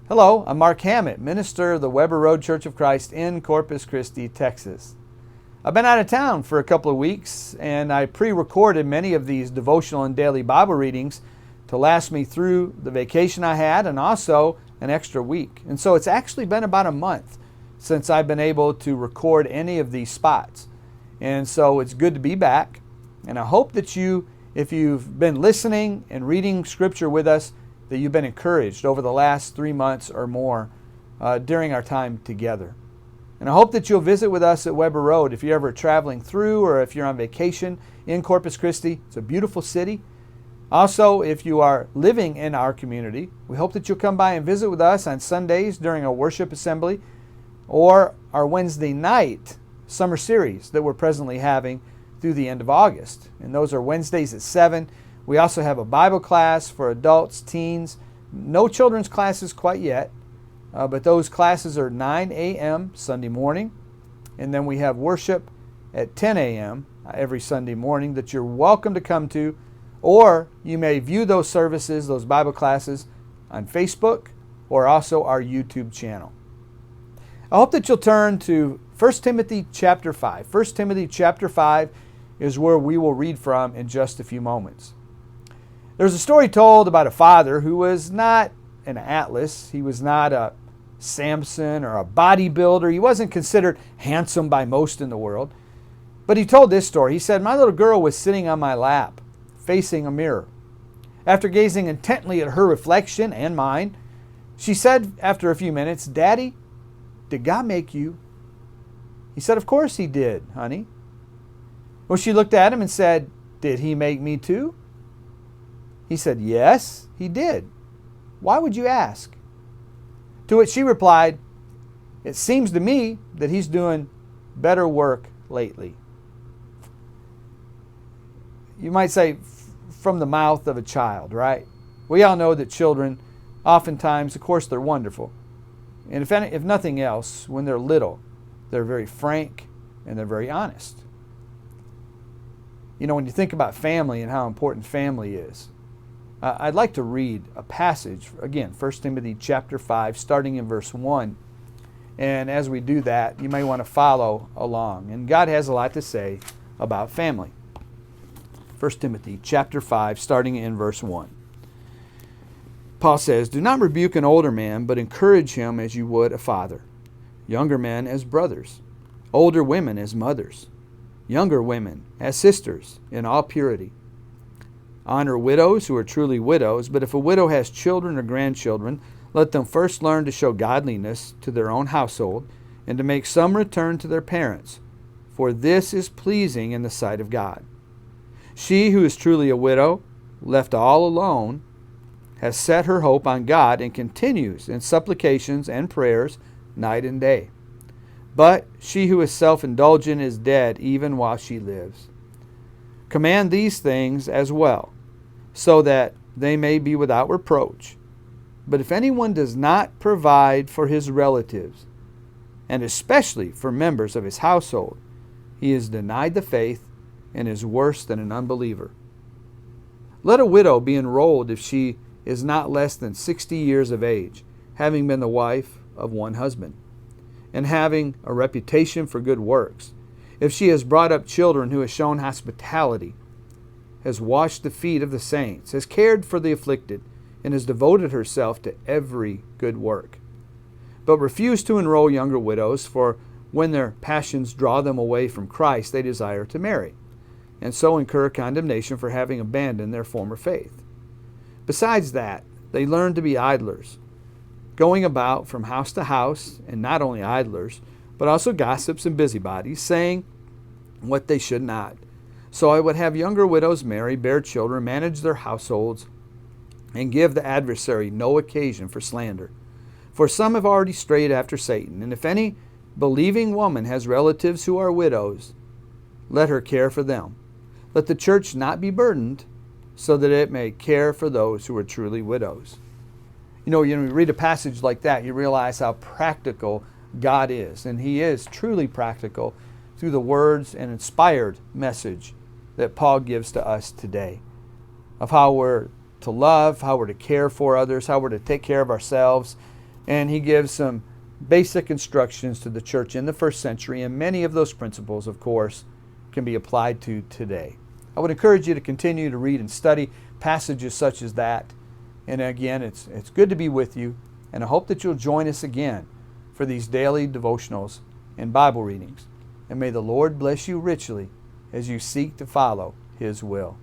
Hello, I'm Mark Hammett, minister of the Weber Road Church of Christ in Corpus Christi, Texas. I've been out of town for a couple of weeks, and I pre-recorded many of these devotional and daily Bible readings to last me through the vacation I had and also an extra week. And so it's actually been about a month since I've been able to record any of these spots. And so it's good to be back. And I hope that you, if you've been listening and reading Scripture with us, that you've been encouraged over the last 3 months or more during our time together. And I hope that you'll visit with us at Weber Road if you're ever traveling through or if you're on vacation in Corpus Christi. It's a beautiful city. Also, if you are living in our community, we hope that you'll come by and visit with us on Sundays during a worship assembly or our Wednesday night summer series that we're presently having through the end of August. And those are Wednesdays at 7. We also have a Bible class for adults, teens. No children's classes quite yet, but those classes are 9 a.m. Sunday morning. And then we have worship at 10 a.m. every Sunday morning that you're welcome to come to. Or you may view those services, those Bible classes, on Facebook or also our YouTube channel. I hope that you'll turn to 1 Timothy chapter 5. 1 Timothy chapter 5 is where we will read from in just a few moments. There's a story told about a father who was not an Atlas. He was not a Samson or a bodybuilder. He wasn't considered handsome by most in the world. But he told this story. He said, "My little girl was sitting on my lap, facing a mirror. After gazing intently at her reflection and mine, she said after a few minutes, 'Daddy, did God make you?' He said, 'Of course he did, honey.' Well, she looked at him and said, 'Did he make me too?' He said, 'Yes, he did. Why would you ask?' To which she replied, 'It seems to me that he's doing better work lately.'" You might say, from the mouth of a child, right? We all know that children, oftentimes, of course, they're wonderful. And if nothing else, when they're little, they're very frank and they're very honest. You know, when you think about family and how important family is, I'd like to read a passage, again, 1 Timothy chapter 5, starting in verse 1. And as we do that, you may want to follow along. And God has a lot to say about family. 1 Timothy chapter 5, starting in verse 1. Paul says, "Do not rebuke an older man, but encourage him as you would a father. Younger men as brothers. Older women as mothers. Younger women as sisters in all purity. Honor widows who are truly widows, but if a widow has children or grandchildren, let them first learn to show godliness to their own household and to make some return to their parents, for this is pleasing in the sight of God. She who is truly a widow, left all alone, has set her hope on God and continues in supplications and prayers night and day. But she who is self-indulgent is dead even while she lives. Command these things as well, so that they may be without reproach. But if anyone does not provide for his relatives, and especially for members of his household, he is denied the faith and is worse than an unbeliever. Let a widow be enrolled if she is not less than 60 years of age, having been the wife of one husband, and having a reputation for good works. If she has brought up children who has shown hospitality, has washed the feet of the saints, has cared for the afflicted, and has devoted herself to every good work. But refuse to enroll younger widows, for when their passions draw them away from Christ, they desire to marry, and so incur condemnation for having abandoned their former faith. Besides that, they learn to be idlers, going about from house to house, and not only idlers, but also gossips and busybodies, saying what they should not. So I would have younger widows marry, bear children, manage their households, and give the adversary no occasion for slander. For some have already strayed after Satan, and if any believing woman has relatives who are widows, let her care for them. Let the church not be burdened, so that it may care for those who are truly widows." You know, when you read a passage like that, you realize how practical God is. And He is truly practical through the words and inspired message that Paul gives to us today of how we're to love, how we're to care for others, how we're to take care of ourselves, And he gives some basic instructions to the church in the first century, and many of those principles, of course, can be applied to today. I would encourage you to continue to read and study passages such as that. And again, it's good to be with you, and I hope that you'll join us again for these daily devotionals and Bible readings. And may the Lord bless you richly as you seek to follow His will.